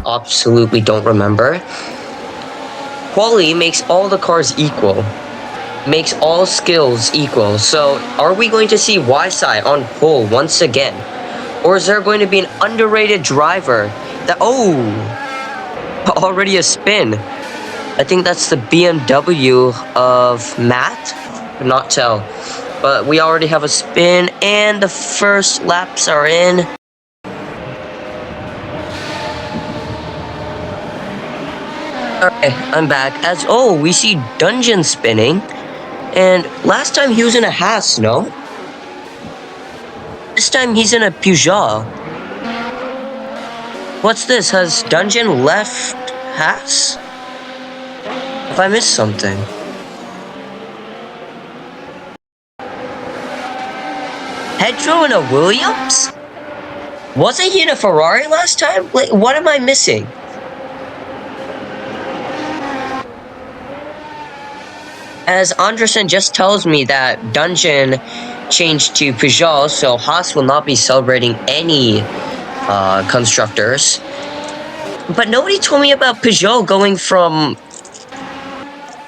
absolutely don't remember. Quali makes all the cars equal. Makes all skills equal. So, are we going to see Y-Side on pole once again? Or is there going to be an underrated driver that... Oh! Already a spin. I think that's the BMW of Matt. Could not tell. But we already have a spin, and the first laps are in. Alright, I'm back. We see Dungeon spinning. And last time he was in a Haas, no? This time he's in a Peugeot. What's this? Has Dungeon left Haas? If I missed something. Pedro in a Williams? Wasn't he in a Ferrari last time? Like, what am I missing? As Anderson just tells me that Dungeon changed to Peugeot, so Haas will not be celebrating any constructors. But nobody told me about Peugeot going from...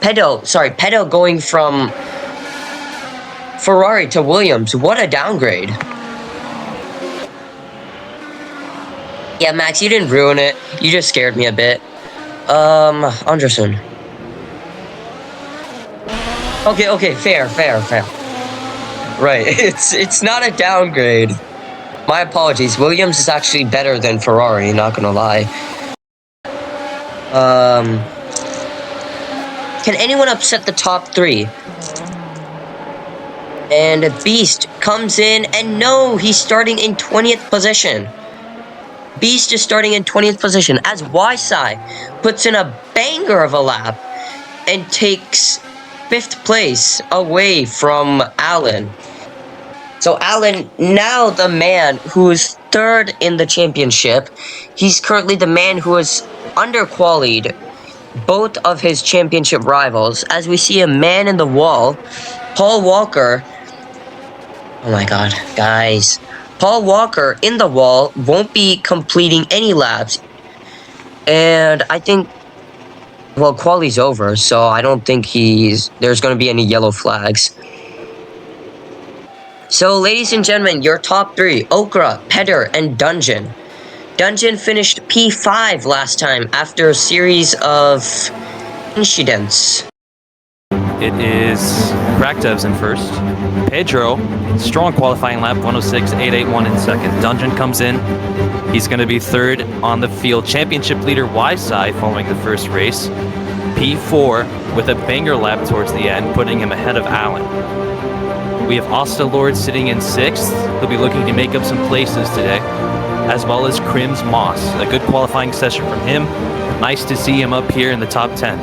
Pedro going from Ferrari to Williams. What a downgrade. Yeah, Max, you didn't ruin it. You just scared me a bit. Anderson. Okay, fair. Right, it's not a downgrade. My apologies. Williams is actually better than Ferrari, not gonna lie. Can anyone upset the top 3? And Beast comes in, and no, he's starting in 20th position. Beast is starting in 20th position as Y-Side puts in a banger of a lap and takes 5th place away from Alan. So Alan, now the man who is 3rd in the championship, he's currently the man who is underqualified both of his championship rivals, as we see a man in the wall, Paul Walker. Oh my god, guys. Paul Walker in the wall won't be completing any laps. And I think, well, quali's over, so I don't think there's going to be any yellow flags. So, ladies and gentlemen, your top 3, Okra, Pedder, and Dungeon. Dungeon finished P5 last time after a series of incidents. It is Crackdevs in first. Pedro, strong qualifying lap, 106.881 in second. Dungeon comes in. He's going to be 3rd on the field. Championship leader Y-Side following the first race. P4 with a banger lap towards the end, putting him ahead of Allen. We have Asta Lord sitting in 6th. He'll be looking to make up some places today, as well as Crims Moss. A good qualifying session from him. Nice to see him up here in the top 10.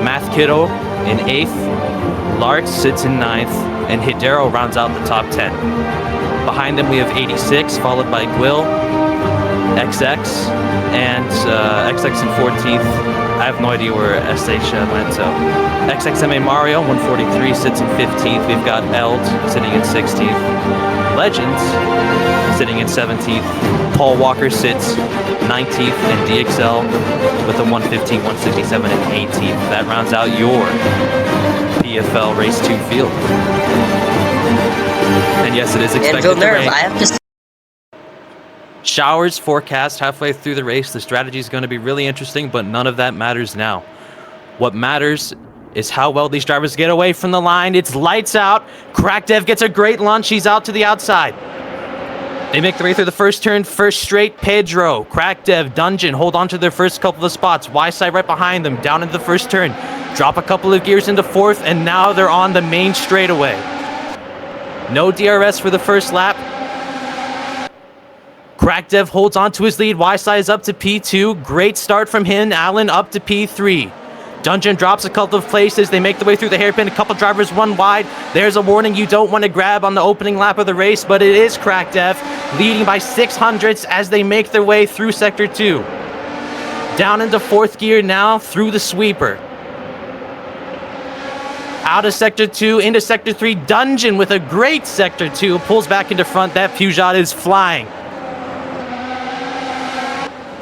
Math Kiddo in 8th. Lart sits in 9th. And Hidero rounds out the top 10. Behind them we have 86, followed by Gwill, XX, and XX in 14th. I have no idea where SH went, so. XXMA Mario, 143, sits in 15th. We've got Eld sitting in 16th. Legends sitting in 17th. Paul Walker sits 19th, and DXL with a 115, 167, and 18th. That rounds out your PFL Race 2 field. And yes, it is expected to rain. Showers forecast halfway through the race. The strategy is going to be really interesting, but none of that matters now. What matters is how well these drivers get away from the line. It's lights out. Crackdev gets a great lunge. He's out to the outside. They make their way through the first turn, first straight. Pedro, Crackdev, Dungeon hold on to their first couple of spots. Y-Side right behind them, down into the first turn. Drop a couple of gears into 4th, and now they're on the main straightaway. No DRS for the first lap. Crackdev holds on to his lead. Y-Side is up to P2. Great start from him. Allen up to P3. Dungeon drops a couple of places. They make their way through the hairpin. A couple drivers run wide. There's a warning you don't want to grab on the opening lap of the race, but it is Crackdev leading by 600ths as they make their way through Sector 2. Down into 4th gear now through the sweeper. Out of Sector 2 into Sector 3. Dungeon with a great Sector 2 pulls back into front. That Peugeot is flying.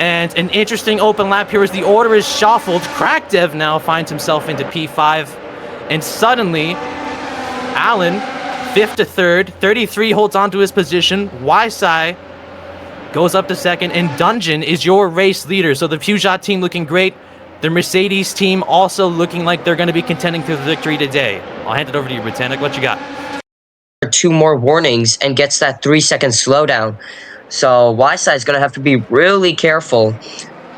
And an interesting open lap here as the order is shuffled. Krakdev now finds himself into P5. And suddenly, Allen, 5th to 3rd. 33 holds on to his position. Ysai goes up to 2nd. And Dungeon is your race leader. So the Peugeot team looking great. The Mercedes team also looking like they're going to be contending for the victory today. I'll hand it over to you, Britannic. What you got? 2 more warnings and gets that 3-second slowdown. So Ysai is going to have to be really careful.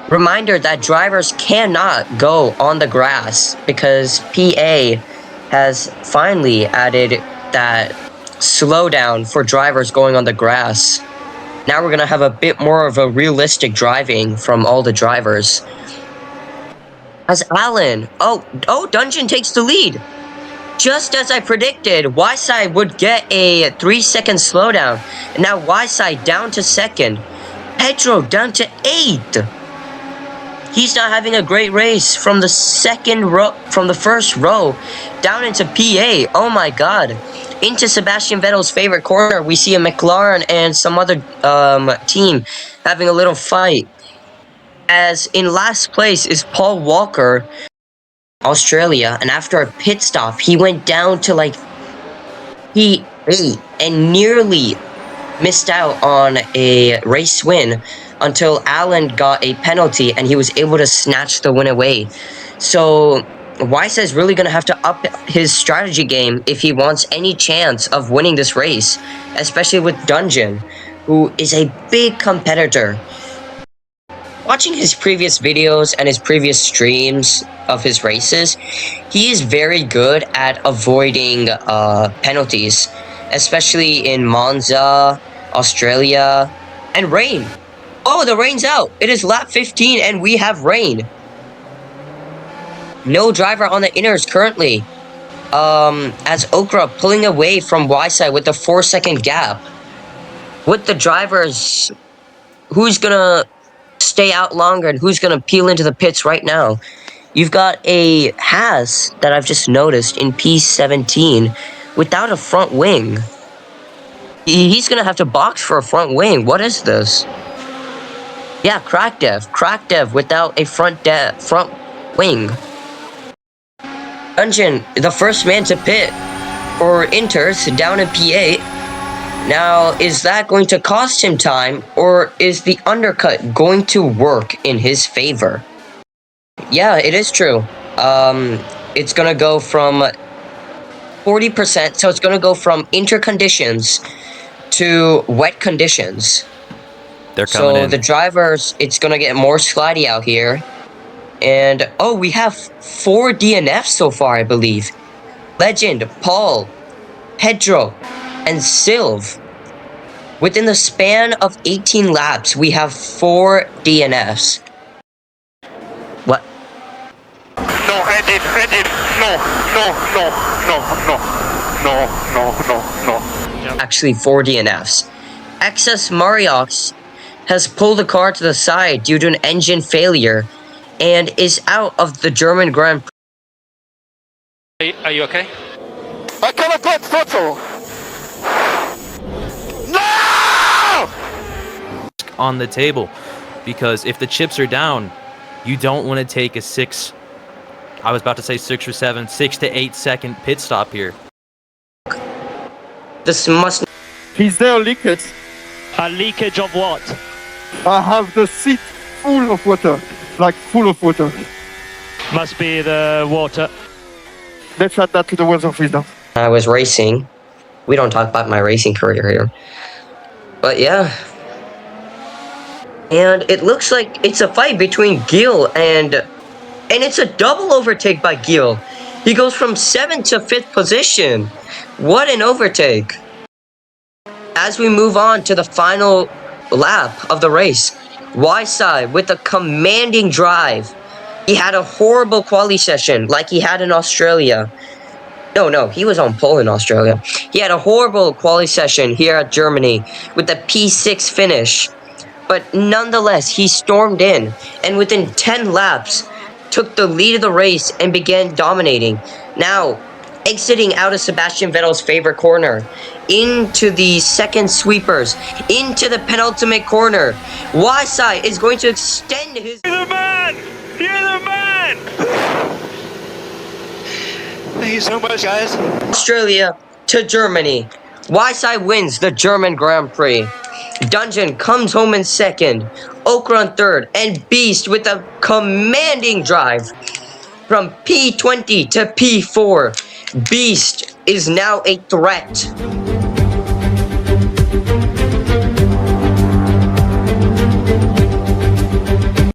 Reminder that drivers cannot go on the grass because PA has finally added that slowdown for drivers going on the grass. Now we're going to have a bit more of a realistic driving from all the drivers. As Allen, Dungeon takes the lead. Just as I predicted, Ysai would get a 3-second slowdown. And now Ysai down to 2nd. Pedro down to 8th. He's not having a great race from the first row down into PA. Oh my god. Into Sebastian Vettel's favorite corner, we see a McLaren and some other team having a little fight. As in last place is Paul Walker, Australia, and after a pit stop, he went down to like P8 and nearly missed out on a race win until Allen got a penalty and he was able to snatch the win away. So Ysai is really going to have to up his strategy game if he wants any chance of winning this race, especially with Dungeon, who is a big competitor. Watching his previous videos and his previous streams of his races, he is very good at avoiding penalties, especially in Monza, Australia, and rain. Oh, the rain's out. It is lap 15 and we have rain. No driver on the inners currently. As Okra pulling away from Ysai with the 4-second gap. With the drivers, who's gonna stay out longer and who's gonna peel into the pits right now? You've got a Haas that I've just noticed in P17 without a front wing. He's gonna have to box for a front wing. What is this? Yeah, Krakdev without a front wing. Dungeon, the first man to pit for Inters down in P8. Now, is that going to cost him time, or is the undercut going to work in his favor? Yeah, it is true. It's gonna go from 40%, so it's gonna go from inter conditions to wet conditions. They're coming in. So the drivers, it's gonna get more slidey out here. And, we have 4 DNFs so far, I believe. Legend, Paul, Pedro, and Sylv. Within the span of 18 laps, we have 4 DNFs. What? No, edit, no. Actually, 4 DNFs. XS Mariox has pulled the car to the side due to an engine failure and is out of the German Grand Prix. Are you okay? I cannot get photo. No! On the table, because if the chips are down, you don't want to take a 6 or 7, 6 to 8 second pit stop here. This must... Is there leakage? A leakage of what? I have the seat full of water, like full of water. Must be the water. Let's add that to the words of wisdom. I was racing. We don't talk about my racing career here. But yeah. And it looks like it's a fight between Gil and it's a double overtake by Gil. He goes from 7th to 5th position. What an overtake. As we move on to the final lap of the race, Ysai with a commanding drive. He had a horrible quali session like he had in Australia. No, he was on pole in Australia. He had a horrible quali session here at Germany with the P6 finish. But nonetheless, he stormed in and within 10 laps took the lead of the race and began dominating. Now, exiting out of Sebastian Vettel's favorite corner, into the second sweepers, into the penultimate corner. Wyside is going to extend his... You're the man! You're the man! Thank you so much, guys. Australia to Germany. Wyside wins the German Grand Prix. Dungeon comes home in second, Okra third, and Beast with a commanding drive from P20 to P4. Beast is now a threat